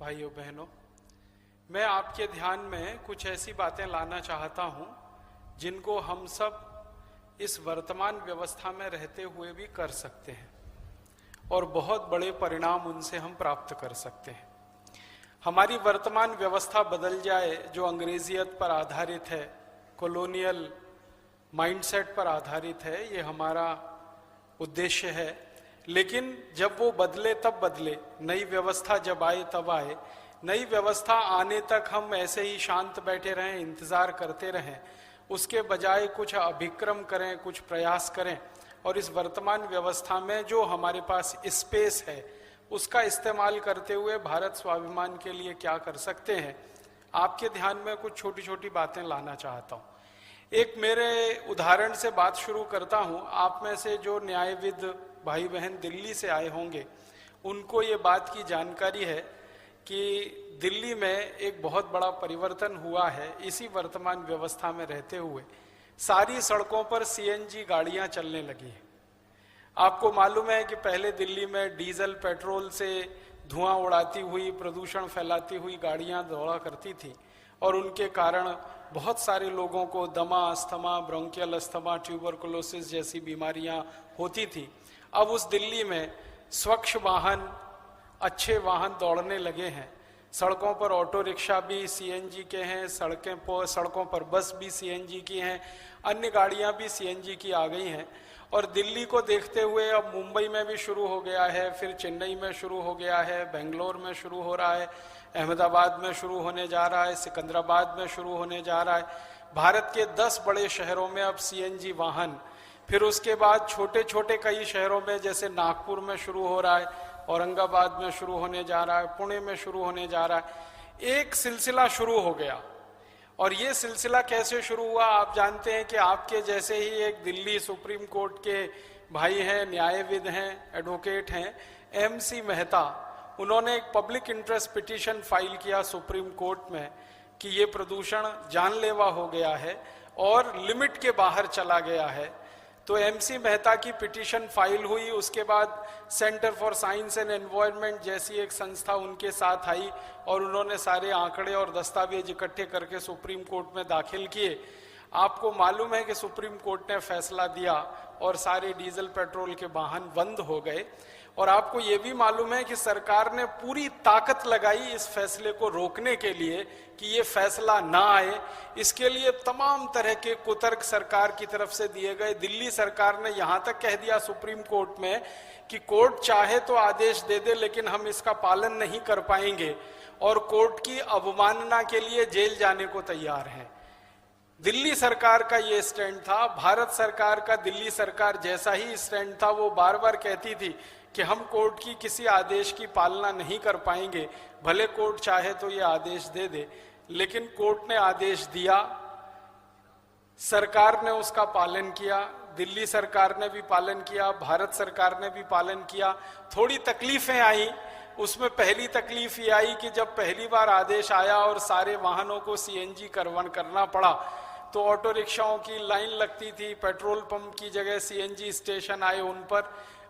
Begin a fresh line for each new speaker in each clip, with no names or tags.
भाइयों बहनों, मैं आपके ध्यान में कुछ ऐसी बातें लाना चाहता हूं जिनको हम सब इस वर्तमान व्यवस्था में रहते हुए भी कर सकते हैं और बहुत बड़े परिणाम उनसे हम प्राप्त कर सकते हैं। हमारी वर्तमान व्यवस्था बदल जाए जो अंग्रेजियत पर आधारित है, कॉलोनियल माइंडसेट पर आधारित है, ये हमारा उद्देश्य है। लेकिन जब वो बदले तब बदले, नई व्यवस्था जब आए तब आए। नई व्यवस्था आने तक हम ऐसे ही शांत बैठे रहें, इंतजार करते रहें, उसके बजाय कुछ अभिक्रम करें, कुछ प्रयास करें और इस वर्तमान व्यवस्था में जो हमारे पास स्पेस है उसका इस्तेमाल करते हुए भारत स्वाभिमान के लिए क्या कर सकते हैं, आपके ध्यान में कुछ छोटी छोटी बातें लाना चाहता हूं। एक मेरे उदाहरण से बात शुरू करता हूं। आप में से जो न्यायविद भाई बहन दिल्ली से आए होंगे उनको ये बात की जानकारी है कि दिल्ली में एक बहुत बड़ा परिवर्तन हुआ है। इसी वर्तमान व्यवस्था में रहते हुए सारी सड़कों पर सीएनजी गाड़ियां चलने लगी हैं। आपको मालूम है कि पहले दिल्ली में डीजल पेट्रोल से धुआं उड़ाती हुई, प्रदूषण फैलाती हुई गाड़ियां दौड़ा करती थी और उनके कारण बहुत सारे लोगों को दमा, अस्थमा, ब्रोंकियल अस्थमा, ट्यूबरकुलोसिस जैसी बीमारियां होती थी। अब उस दिल्ली में स्वच्छ वाहन, अच्छे वाहन दौड़ने लगे हैं। सड़कों पर ऑटो रिक्शा भी सीएनजी के हैं, सड़कों पर बस भी सीएनजी की हैं, अन्य गाड़ियां भी सीएनजी की आ गई हैं। और दिल्ली को देखते हुए अब मुंबई में भी शुरू हो गया है, फिर चेन्नई में शुरू हो गया है, बेंगलोर में शुरू हो रहा है, अहमदाबाद में शुरू होने जा रहा है, सिकंदराबाद में शुरू होने जा रहा है। भारत के 10 बड़े शहरों में अब सीएनजी वाहन, फिर उसके बाद छोटे छोटे कई शहरों में जैसे नागपुर में शुरू हो रहा है, औरंगाबाद में शुरू होने जा रहा है, पुणे में शुरू होने जा रहा है। एक सिलसिला शुरू हो गया। और ये सिलसिला कैसे शुरू हुआ आप जानते हैं कि आपके जैसे ही एक दिल्ली सुप्रीम कोर्ट के भाई हैं, न्यायविद हैं, एडवोकेट हैं, एमसी मेहता, उन्होंने एक पब्लिक इंटरेस्ट पिटीशन फाइल किया सुप्रीम कोर्ट में कि ये प्रदूषण जानलेवा हो गया है और लिमिट के बाहर चला गया है। तो एमसी मेहता की पिटीशन फाइल हुई। उसके बाद centre for science and environment जैसी एक संस्था उनके साथ आई और उन्होंने सारे आंकड़े और दस्तावेज इकट्ठे करके सुप्रीम कोर्ट में दाखिल किए। आपको मालूम है कि सुप्रीम कोर्ट ने फैसला दिया और सारे डीजल पेट्रोल के वाहन बंद हो गए। और आपको ये भी मालूम है कि सरकार ने पूरी ताकत लगाई इस फैसले को रोकने के लिए कि ये फैसला ना आए। इसके लिए तमाम तरह के कुतर्क सरकार की तरफ से दिए गए। दिल्ली सरकार ने यहां तक कह दिया सुप्रीम कोर्ट में कि कोर्ट चाहे तो आदेश दे दे लेकिन हम इसका पालन नहीं कर पाएंगे और कोर्ट की अवमानना के लिए जेल जाने को तैयार हैं। दिल्ली सरकार का ये स्टैंड था। भारत सरकार का दिल्ली सरकार जैसा ही स्टैंड था। वो बार बार कहती थी कि हम कोर्ट की किसी आदेश की पालना नहीं कर पाएंगे, भले कोर्ट चाहे तो ये आदेश दे दे। लेकिन कोर्ट ने आदेश दिया, सरकार ने उसका पालन किया, दिल्ली सरकार ने भी पालन किया, भारत सरकार ने भी पालन किया। थोड़ी तकलीफें आई। उसमें पहली तकलीफ ये आई कि जब पहली बार आदेश आया और सारे वाहनों को सीएनजी करना पड़ा तो ऑटो रिक्शाओं की लाइन लगती थी, पेट्रोल पंप की जगह सीएनजी स्टेशन आए उन पर,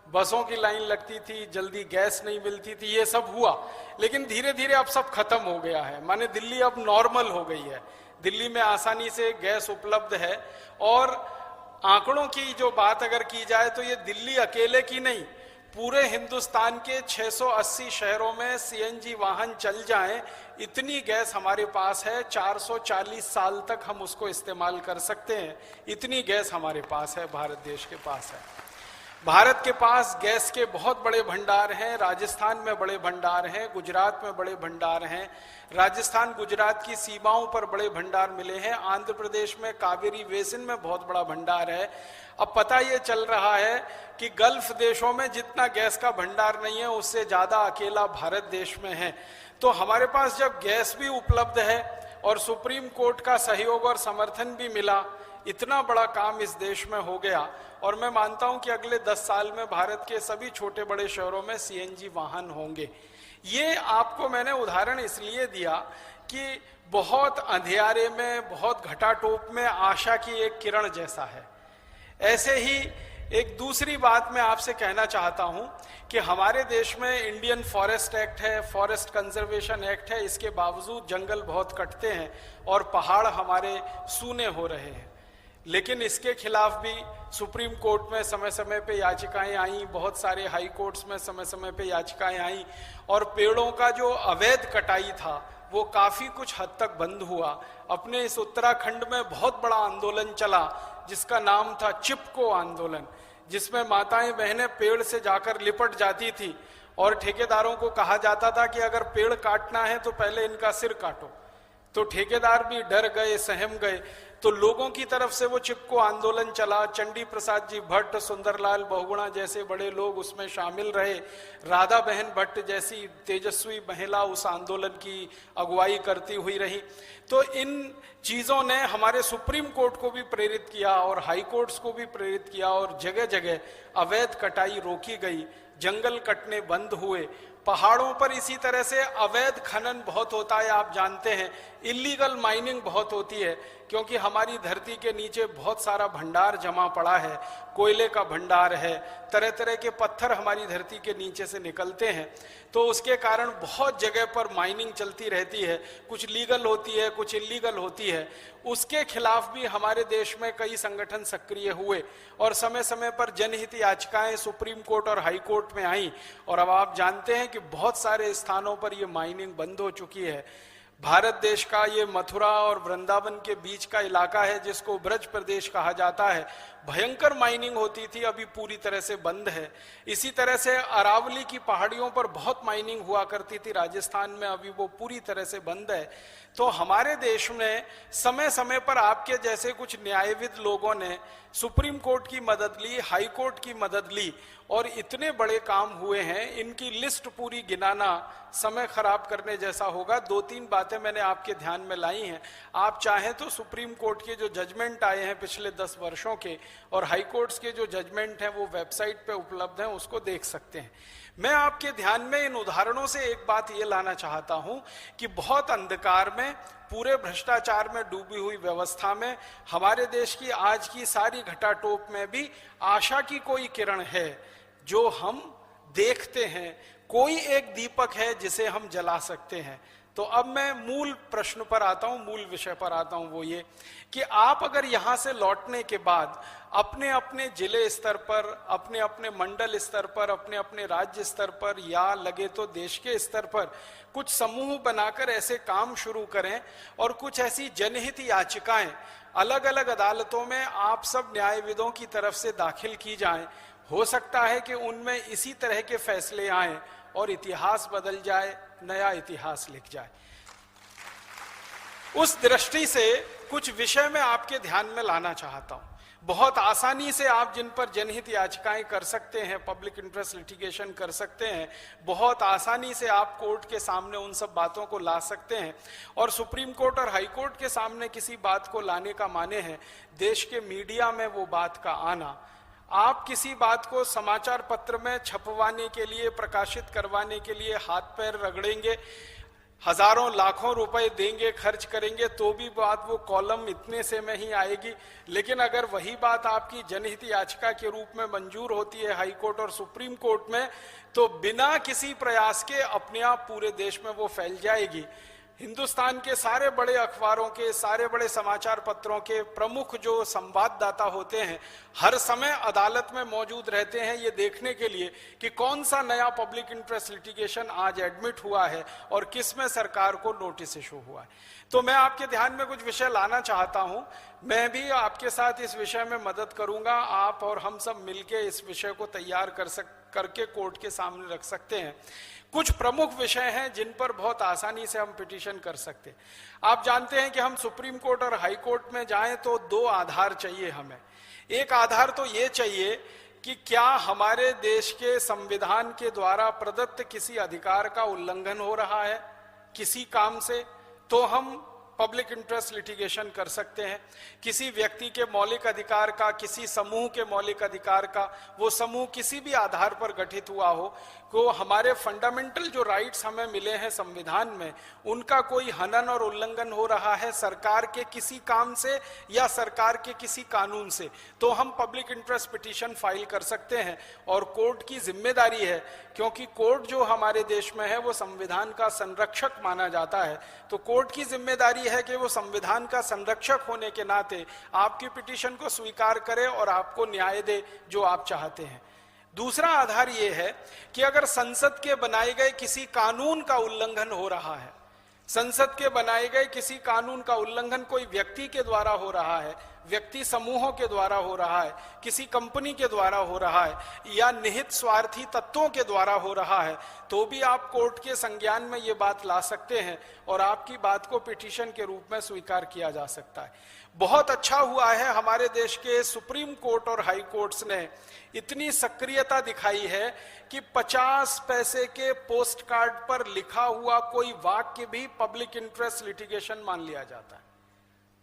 बसों की लाइन लगती थी, जल्दी गैस नहीं मिलती थी, ये सब हुआ। लेकिन धीरे धीरे अब सब खत्म हो गया है। माने दिल्ली अब नॉर्मल हो गई है। दिल्ली में आसानी से गैस उपलब्ध है। और आंकड़ों की जो बात अगर की जाए तो ये दिल्ली अकेले की नहीं, पूरे हिंदुस्तान के 680 शहरों में सीएनजी वाहन चल जाएं, इतनी गैस हमारे पास है। 440 साल तक हम उसको इस्तेमाल कर सकते हैं। इतनी गैस हमारे पास है, भारत देश के पास है। भारत के पास गैस के बहुत बड़े भंडार हैं। राजस्थान में बड़े भंडार हैं, गुजरात में बड़े भंडार हैं। राजस्थान गुजरात की सीमाओं पर बड़े भंडार मिले हैं। आंध्र प्रदेश में कावेरी बेसिन में बहुत बड़ा भंडार है। अब पता ये चल रहा है कि गल्फ देशों में जितना गैस का भंडार नहीं है उससे ज्यादा अकेला भारत देश में है। तो हमारे पास जब गैस भी उपलब्ध है और सुप्रीम कोर्ट का सहयोग और समर्थन भी मिला, इतना बड़ा काम इस देश में हो गया। और मैं मानता हूं कि अगले 10 साल में भारत के सभी छोटे बड़े शहरों में सीएनजी वाहन होंगे। ये आपको मैंने उदाहरण इसलिए दिया कि बहुत अंधियारे में, बहुत घटाटोप में आशा की एक किरण जैसा है। ऐसे ही एक दूसरी बात मैं आपसे कहना चाहता हूं कि हमारे देश में इंडियन फॉरेस्ट एक्ट है, फॉरेस्ट कंजर्वेशन एक्ट है, इसके बावजूद जंगल बहुत कटते हैं और पहाड़ हमारे सूने हो रहे हैं। लेकिन इसके खिलाफ भी सुप्रीम कोर्ट में समय समय पे याचिकाएं आई, बहुत सारे हाई कोर्ट्स में समय समय पे याचिकाएं आई, और पेड़ों का जो अवैध कटाई था वो काफी कुछ हद तक बंद हुआ। अपने इस उत्तराखंड में बहुत बड़ा आंदोलन चला जिसका नाम था चिपको आंदोलन, जिसमें माताएं बहनें पेड़ से जाकर लिपट जाती थी और ठेकेदारों को कहा जाता था कि अगर पेड़ काटना है तो पहले इनका सिर काटो। तो ठेकेदार भी डर गए, सहम गए। तो लोगों की तरफ से वो चिपको आंदोलन चला। चंडी प्रसाद जी भट्ट, सुंदरलाल बहुगुणा जैसे बड़े लोग उसमें शामिल रहे। राधा बहन भट्ट जैसी तेजस्वी महिला उस आंदोलन की अगुवाई करती हुई रही। तो इन चीजों ने हमारे सुप्रीम कोर्ट को भी प्रेरित किया और हाई कोर्ट्स को भी प्रेरित किया, और जगह जगह अवैध कटाई रोकी गई, जंगल कटने बंद हुए। पहाड़ों पर इसी तरह से अवैध खनन बहुत होता है, आप जानते हैं, इलीगल माइनिंग बहुत होती है, क्योंकि हमारी धरती के नीचे बहुत सारा भंडार जमा पड़ा है, कोयले का भंडार है, तरह तरह के पत्थर हमारी धरती के नीचे से निकलते हैं। तो उसके कारण बहुत जगह पर माइनिंग चलती रहती है, कुछ लीगल होती है, कुछ इलीगल होती है। उसके खिलाफ भी हमारे देश में कई संगठन सक्रिय हुए और समय समय पर जनहित याचिकाएं सुप्रीम कोर्ट और हाई कोर्ट में आई, और अब आप जानते हैं कि बहुत सारे स्थानों पर ये माइनिंग बंद हो चुकी है। भारत देश का ये मथुरा और वृंदावन के बीच का इलाका है जिसको ब्रज प्रदेश कहा जाता है, भयंकर माइनिंग होती थी, अभी पूरी तरह से बंद है। इसी तरह से अरावली की पहाड़ियों पर बहुत माइनिंग हुआ करती थी राजस्थान में, अभी वो पूरी तरह से बंद है। तो हमारे देश में समय समय पर आपके जैसे कुछ न्यायविद लोगों ने सुप्रीम कोर्ट की मदद ली, हाई कोर्ट की मदद ली, और इतने बड़े काम हुए हैं, इनकी लिस्ट पूरी गिनाना समय खराब करने जैसा होगा। 2-3 बातें मैंने आपके ध्यान में लाई हैं। आप चाहें तो सुप्रीम कोर्ट के जो जजमेंट आए हैं पिछले 10 वर्षों के और हाई कोर्ट्स के जो जजमेंट हैं वो वेबसाइट पे उपलब्ध हैं, उसको देख सकते हैं। मैं आपके ध्यान में इन उदाहरणों से एक बात ये लाना चाहता हूं कि बहुत अंधकार में, पूरे भ्रष्टाचार में डूबी हुई व्यवस्था में, हमारे देश की आज की सारी घटाटोप में भी आशा की कोई किरण है जो हम देखते हैं, कोई एक दीपक है जिसे हम जला सकते हैं। तो अब मैं मूल प्रश्न पर आता हूं, मूल विषय पर आता हूं, वो ये कि आप अगर यहां से लौटने के बाद अपने अपने जिले स्तर पर, अपने अपने मंडल स्तर पर, अपने अपने राज्य स्तर पर, या लगे तो देश के स्तर पर कुछ समूह बनाकर ऐसे काम शुरू करें और कुछ ऐसी जनहित याचिकाएं अलग अलग अदालतों में आप सब न्यायविदों की तरफ से दाखिल की जाएं, हो सकता है कि उनमें इसी तरह के फैसले आए और इतिहास बदल जाए, नया इतिहास लिख जाए। उस दृष्टि से कुछ विषय मैं आपके ध्यान में लाना चाहता हूं। बहुत आसानी से आप जिन पर जनहित याचिकाएं कर सकते हैं, पब्लिक इंटरेस्ट लिटिगेशन कर सकते हैं, बहुत आसानी से आप कोर्ट के सामने उन सब बातों को ला सकते हैं। और सुप्रीम कोर्ट और हाई कोर्ट के सामने किसी बात को लाने का माने है देश के मीडिया में वो बात का आना। आप किसी बात को समाचार पत्र में छपवाने के लिए, प्रकाशित करवाने के लिए हाथ पैर रगड़ेंगे, हजारों लाखों रुपए देंगे, खर्च करेंगे, तो भी बात वो कॉलम इतने से में ही आएगी। लेकिन अगर वही बात आपकी जनहित याचिका के रूप में मंजूर होती है हाई कोर्ट और सुप्रीम कोर्ट में, तो बिना किसी प्रयास के अपने आप पूरे देश में वो फैल जाएगी। हिंदुस्तान के सारे बड़े अखबारों के, सारे बड़े समाचार पत्रों के प्रमुख जो संवाददाता होते हैं हर समय अदालत में मौजूद रहते हैं ये देखने के लिए कि कौन सा नया पब्लिक इंटरेस्ट लिटिगेशन आज एडमिट हुआ है और किस में सरकार को नोटिस इशू हुआ है। तो मैं आपके ध्यान में कुछ विषय लाना चाहता हूं, मैं भी आपके साथ इस विषय में मदद करूंगा। आप और हम सब मिलकर इस विषय को तैयार करके कोर्ट के सामने रख सकते हैं। कुछ प्रमुख विषय हैं जिन पर बहुत आसानी से हम पिटीशन कर सकते हैं। आप जानते हैं कि हम सुप्रीम कोर्ट और हाई कोर्ट में जाएं तो 2 आधार चाहिए हमें। एक आधार तो ये चाहिए कि क्या हमारे देश के संविधान के द्वारा प्रदत्त किसी अधिकार का उल्लंघन हो रहा है किसी काम से, तो हम पब्लिक इंटरेस्ट लिटिगेशन कर सकते हैं। किसी व्यक्ति के मौलिक अधिकार का, किसी समूह के मौलिक अधिकार का, वो समूह किसी भी आधार पर गठित हुआ हो, को हमारे फंडामेंटल जो राइट्स हमें मिले हैं संविधान में, उनका कोई हनन और उल्लंघन हो रहा है सरकार के किसी काम से या सरकार के किसी कानून से, तो हम पब्लिक इंटरेस्ट पिटीशन फाइल कर सकते हैं। और कोर्ट की जिम्मेदारी है, क्योंकि कोर्ट जो हमारे देश में है वो संविधान का संरक्षक माना जाता है, तो कोर्ट की जिम्मेदारी है कि वो संविधान का संरक्षक होने के नाते आपकी पिटीशन को स्वीकार करे और आपको न्याय दे जो आप चाहते हैं। दूसरा आधार यह है कि अगर संसद के बनाए गए किसी कानून का उल्लंघन हो रहा है, संसद के बनाए गए किसी कानून का उल्लंघन कोई व्यक्ति के द्वारा हो रहा है, व्यक्ति समूहों के द्वारा हो रहा है, किसी कंपनी के द्वारा हो रहा है, या निहित स्वार्थी तत्वों के द्वारा हो रहा है, तो भी आप कोर्ट के संज्ञान में ये बात ला सकते हैं और आपकी बात को पिटीशन के रूप में स्वीकार किया जा सकता है। बहुत अच्छा हुआ है हमारे देश के सुप्रीम कोर्ट और हाई कोर्ट्स ने इतनी सक्रियता दिखाई है कि 50 पैसे के पोस्ट कार्ड पर लिखा हुआ कोई वाक्य भी पब्लिक इंटरेस्ट लिटिगेशन मान लिया जाता है।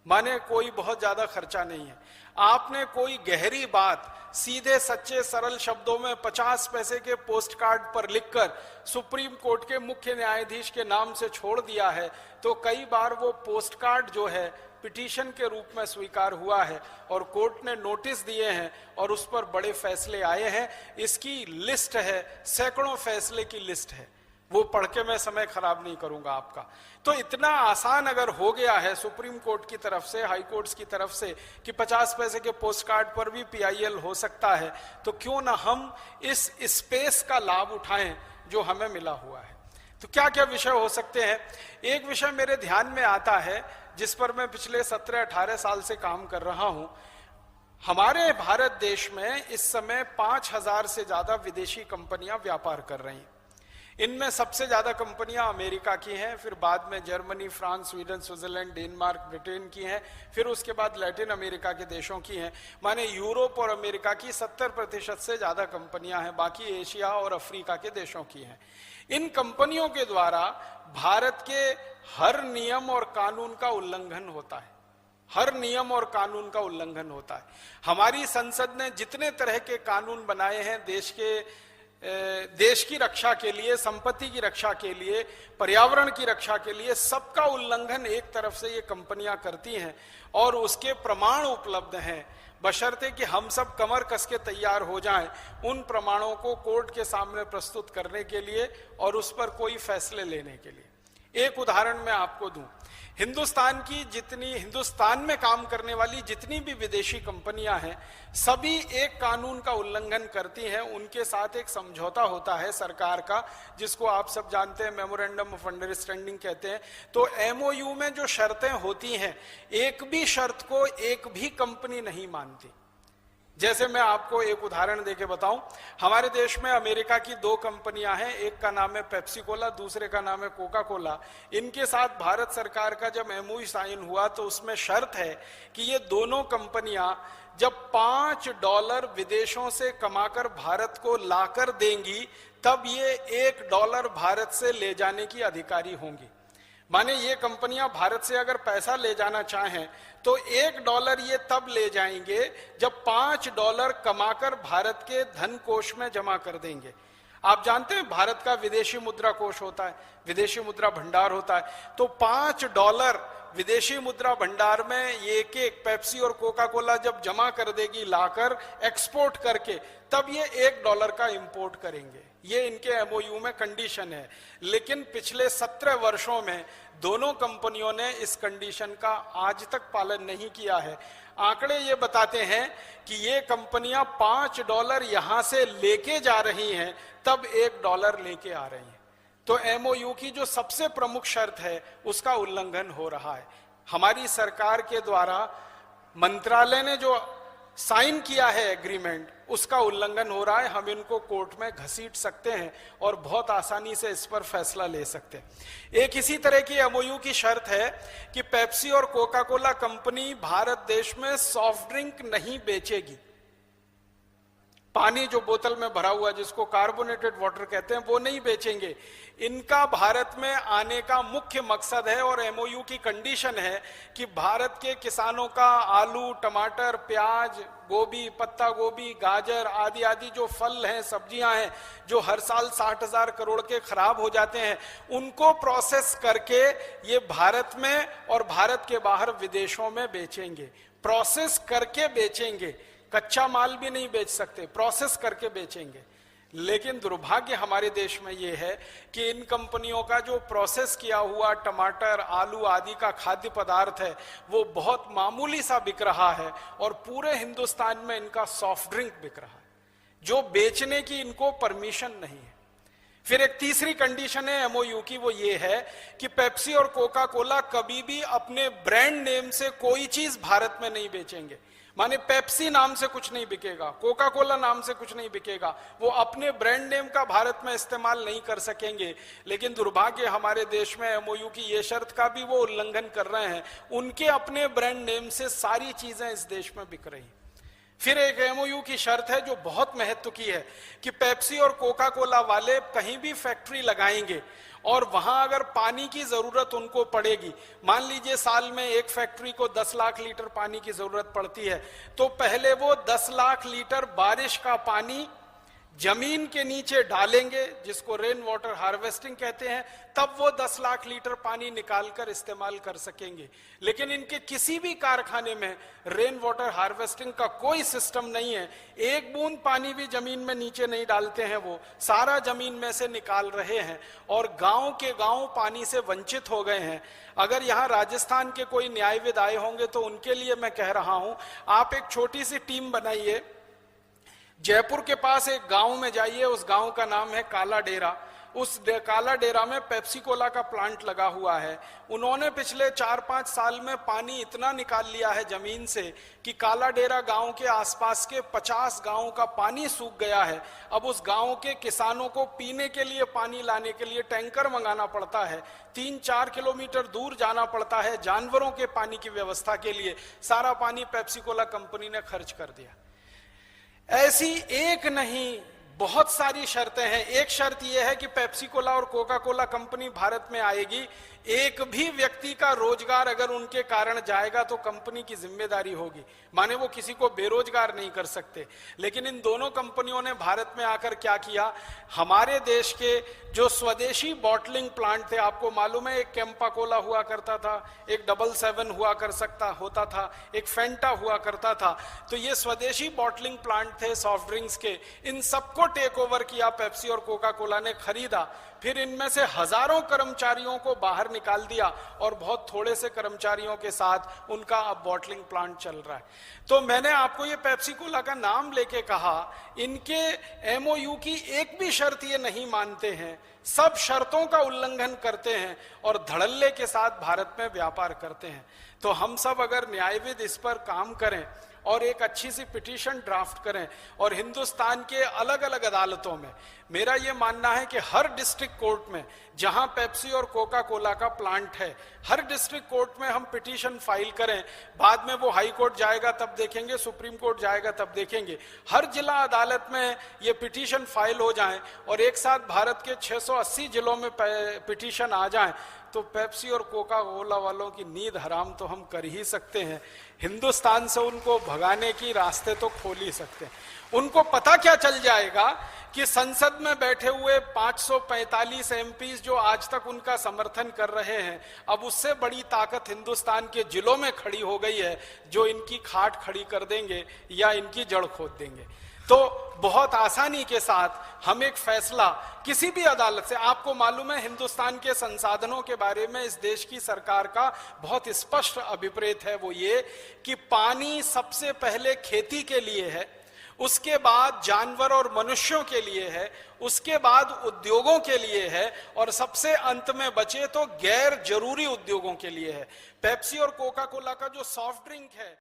माने कोई बहुत ज्यादा खर्चा नहीं है, आपने कोई गहरी बात सीधे सच्चे सरल शब्दों में 50 पैसे के पोस्ट कार्ड पर लिखकर सुप्रीम कोर्ट के मुख्य न्यायाधीश के नाम से छोड़ दिया है, तो कई बार वो पोस्ट कार्ड जो है पिटीशन के रूप में स्वीकार हुआ है और कोर्ट ने नोटिस दिए हैं और उस पर बड़े फैसले आए हैं। इसकी लिस्ट है, सैकड़ों फैसले की लिस्ट है, वो पढ़ के मैं समय खराब नहीं करूंगा आपका। तो इतना आसान अगर हो गया है सुप्रीम कोर्ट की तरफ से, हाई कोर्ट्स की तरफ से, कि 50 पैसे के पोस्ट कार्ड पर भी PIL हो सकता है, तो क्यों ना हम इस स्पेस का लाभ उठाएं जो हमें मिला हुआ है। तो क्या क्या विषय हो सकते हैं? एक विषय मेरे ध्यान में आता है जिस पर मैं पिछले 17-18 साल से काम कर रहा हूं। हमारे भारत देश में इस समय 5000 से ज्यादा विदेशी कंपनियां व्यापार कर रही हैं। इनमें सबसे ज्यादा कंपनियां अमेरिका की हैं, फिर बाद में Germany, France, Sweden, Switzerland, Denmark, Britain की हैं, फिर उसके बाद लैटिन अमेरिका के देशों की हैं। माने यूरोप और अमेरिका की 70% से ज्यादा कंपनियां हैं, बाकी एशिया और अफ्रीका के देशों की हैं। इन कंपनियों के द्वारा भारत के हर नियम और कानून का उल्लंघन होता है, हर नियम और कानून का उल्लंघन होता है। हमारी संसद ने जितने तरह के कानून बनाए हैं देश की रक्षा के लिए, संपत्ति की रक्षा के लिए, पर्यावरण की रक्षा के लिए, सबका उल्लंघन एक तरफ से ये कंपनियां करती हैं और उसके प्रमाण उपलब्ध हैं, बशर्ते कि हम सब कमर कस के तैयार हो जाएं उन प्रमाणों को कोर्ट के सामने प्रस्तुत करने के लिए और उस पर कोई फैसले लेने के लिए। एक उदाहरण मैं आपको दूं, हिंदुस्तान में काम करने वाली जितनी भी विदेशी कंपनियां हैं, सभी एक कानून का उल्लंघन करती हैं। उनके साथ एक समझौता होता है सरकार का, जिसको आप सब जानते हैं, मेमोरेंडम ऑफ अंडरस्टैंडिंग कहते हैं। तो MOU में जो शर्तें होती हैं, एक भी शर्त को एक भी कंपनी नहीं मानती। जैसे मैं आपको एक उदाहरण देके बताऊं, हमारे देश में अमेरिका की 2 कंपनियां हैं, एक का नाम है पेप्सी कोला, दूसरे का नाम है कोका कोला। इनके साथ भारत सरकार का जब MOU साइन हुआ तो उसमें शर्त है कि ये दोनों कंपनियां जब $5 विदेशों से कमाकर भारत को लाकर देंगी, तब ये $1 भारत से ले जाने की अधिकारी होंगी। माने ये कंपनियां भारत से अगर पैसा ले जाना चाहें तो $1 ये तब ले जाएंगे जब $5 कमाकर भारत के धन कोष में जमा कर देंगे। आप जानते हैं भारत का विदेशी मुद्रा कोष होता है, विदेशी मुद्रा भंडार होता है। तो $5 विदेशी मुद्रा भंडार में ये एक पेप्सी और कोका कोला जब जमा कर देगी लाकर एक्सपोर्ट करके, तब ये $1 का इंपोर्ट करेंगे। ये इनके MOU में कंडीशन है। लेकिन पिछले 17 वर्षों में दोनों कंपनियों ने इस कंडीशन का आज तक पालन नहीं किया है। आंकड़े ये बताते हैं कि ये कंपनियां $5 यहां से लेके जा रही हैं, तब $1 लेके आ रही हैं। तो MOU की जो सबसे प्रमुख शर्त है उसका उल्लंघन हो रहा है। हमारी सरकार के द्वारा मंत्रालय ने जो साइन किया है एग्रीमेंट, उसका उल्लंघन हो रहा है। हम इनको कोर्ट में घसीट सकते हैं और बहुत आसानी से इस पर फैसला ले सकते हैं। एक इसी तरह की MOU की शर्त है कि पेप्सी और कोका कोला कंपनी भारत देश में सॉफ्ट ड्रिंक नहीं बेचेगी। पानी जो बोतल में भरा हुआ जिसको कार्बोनेटेड वाटर कहते हैं वो नहीं बेचेंगे। इनका भारत में आने का मुख्य मकसद है और एमओयू की कंडीशन है कि भारत के किसानों का आलू, टमाटर, प्याज, गोभी, पत्ता गोभी, गाजर आदि आदि जो फल हैं, सब्जियां हैं, जो हर साल 60,000 करोड़ के खराब हो जाते हैं, उनको प्रोसेस करके ये भारत में और भारत के बाहर विदेशों में बेचेंगे। प्रोसेस करके बेचेंगे, कच्चा माल भी नहीं बेच सकते, प्रोसेस करके बेचेंगे। लेकिन दुर्भाग्य हमारे देश में यह है कि इन कंपनियों का जो प्रोसेस किया हुआ टमाटर, आलू आदि का खाद्य पदार्थ है वो बहुत मामूली सा बिक रहा है और पूरे हिंदुस्तान में इनका सॉफ्ट ड्रिंक बिक रहा है जो बेचने की इनको परमिशन नहीं है। फिर एक तीसरी कंडीशन है एमओयू की, वो ये है कि पेप्सी और कोका कोला कभी भी अपने ब्रांड नेम से कोई चीज भारत में नहीं बेचेंगे। माने पेप्सी नाम से कुछ नहीं बिकेगा, कोका कोला नाम से कुछ नहीं बिकेगा, वो अपने ब्रांड नेम का भारत में इस्तेमाल नहीं कर सकेंगे। लेकिन दुर्भाग्य हमारे देश में एमओयू की ये शर्त का भी वो उल्लंघन कर रहे हैं, उनके अपने ब्रांड नेम से सारी चीजें इस देश में बिक रही। फिर एक एमओयू की शर्त है जो बहुत महत्व की है कि पेप्सी और कोका कोला वाले कहीं भी फैक्ट्री लगाएंगे और वहां अगर पानी की जरूरत उनको पड़ेगी, मान लीजिए साल में एक फैक्ट्री को 10 लाख लीटर पानी की जरूरत पड़ती है, तो पहले वो 10 लाख लीटर बारिश का पानी जमीन के नीचे डालेंगे जिसको रेन वाटर हार्वेस्टिंग कहते हैं, तब वो 10 लाख लीटर पानी निकालकर इस्तेमाल कर सकेंगे। लेकिन इनके किसी भी कारखाने में रेन वाटर हार्वेस्टिंग का कोई सिस्टम नहीं है, एक बूंद पानी भी जमीन में नीचे नहीं डालते हैं, वो सारा जमीन में से निकाल रहे हैं और गांव के गांव पानी से वंचित हो गए हैं। अगर यहाँ राजस्थान के कोई न्यायविद आए होंगे तो उनके लिए मैं कह रहा हूं, आप एक छोटी सी टीम बनाइए, जयपुर के पास एक गांव में जाइए, उस गांव का नाम है काला डेरा। उस काला डेरा में पेप्सी कोला का प्लांट लगा हुआ है। उन्होंने पिछले 4-5 साल में पानी इतना निकाल लिया है जमीन से कि काला डेरा गांव के आसपास के 50 गांवों का पानी सूख गया है। अब उस गांव के किसानों को पीने के लिए पानी लाने के लिए टैंकर मंगाना पड़ता है, 3-4 किलोमीटर दूर जाना पड़ता है जानवरों के पानी की व्यवस्था के लिए। सारा पानी पेप्सी कोला कंपनी ने खर्च कर दिया। ऐसी एक नहीं बहुत सारी शर्तें हैं। एक शर्त यह है कि पेप्सी कोला और कोका कोला कंपनी भारत में आएगी, एक भी व्यक्ति का रोजगार अगर उनके कारण जाएगा तो कंपनी की जिम्मेदारी होगी, माने वो किसी को बेरोजगार नहीं कर सकते। लेकिन इन दोनों कंपनियों ने भारत में आकर क्या किया, हमारे देश के जो स्वदेशी बॉटलिंग प्लांट थे, आपको मालूम है एक कैंपा कोला हुआ करता था, एक 777 हुआ होता था, एक फेंटा हुआ करता था, तो ये स्वदेशी बॉटलिंग प्लांट थे सॉफ्ट ड्रिंक्स के, इन सबको टेक ओवर किया पेप्सी और कोका कोला ने, खरीदा। फिर इनमें से हजारों कर्मचारियों को बाहर निकाल दिया और बहुत थोड़े से कर्मचारियों के साथ उनका अब बॉटलिंग प्लांट चल रहा है। तो मैंने आपको ये पेप्सी कोला का नाम लेके कहा, इनके एमओयू की एक भी शर्त ये नहीं मानते हैं, सब शर्तों का उल्लंघन करते हैं और धड़ल्ले के साथ भारत में व्यापार करते हैं। तो हम सब अगर न्यायविद इस पर काम करें और एक अच्छी सी पिटीशन ड्राफ्ट करें और हिंदुस्तान के अलग अलग अदालतों में, मेरा यह मानना है कि हर डिस्ट्रिक्ट कोर्ट में जहां पेप्सी और कोका कोला का प्लांट है, हर डिस्ट्रिक्ट कोर्ट में हम पिटीशन फाइल करें। बाद में वो हाई कोर्ट जाएगा तब देखेंगे, सुप्रीम कोर्ट जाएगा तब देखेंगे। हर जिला अदालत में ये पिटीशन फाइल हो जाएं और एक साथ भारत के 680 जिलों में पिटीशन आ जाएं, तो पेप्सी और कोका कोला वालों की नींद हराम तो हम कर ही सकते हैं। हिंदुस्तान से उनको भगाने की रास्ते तो खोल ही सकते हैं। उनको पता क्या चल जाएगा कि संसद में बैठे हुए 545 एमपीज जो आज तक उनका समर्थन कर रहे हैं, अब उससे बड़ी ताकत हिंदुस्तान के जिलों में खड़ी हो गई है जो इनकी खाट खड़ी कर देंगे या इनकी जड़ खोद देंगे। तो बहुत आसानी के साथ हम एक फैसला किसी भी अदालत से, आपको मालूम है हिंदुस्तान के संसाधनों के बारे में इस देश की सरकार का बहुत स्पष्ट अभिप्रेत है, वो ये कि पानी सबसे पहले खेती के लिए है, उसके बाद जानवर और मनुष्यों के लिए है, उसके बाद उद्योगों के लिए है और सबसे अंत में बचे तो गैर जरूरी उद्योगों के लिए है। पेप्सी और कोका कोला का जो सॉफ्ट ड्रिंक है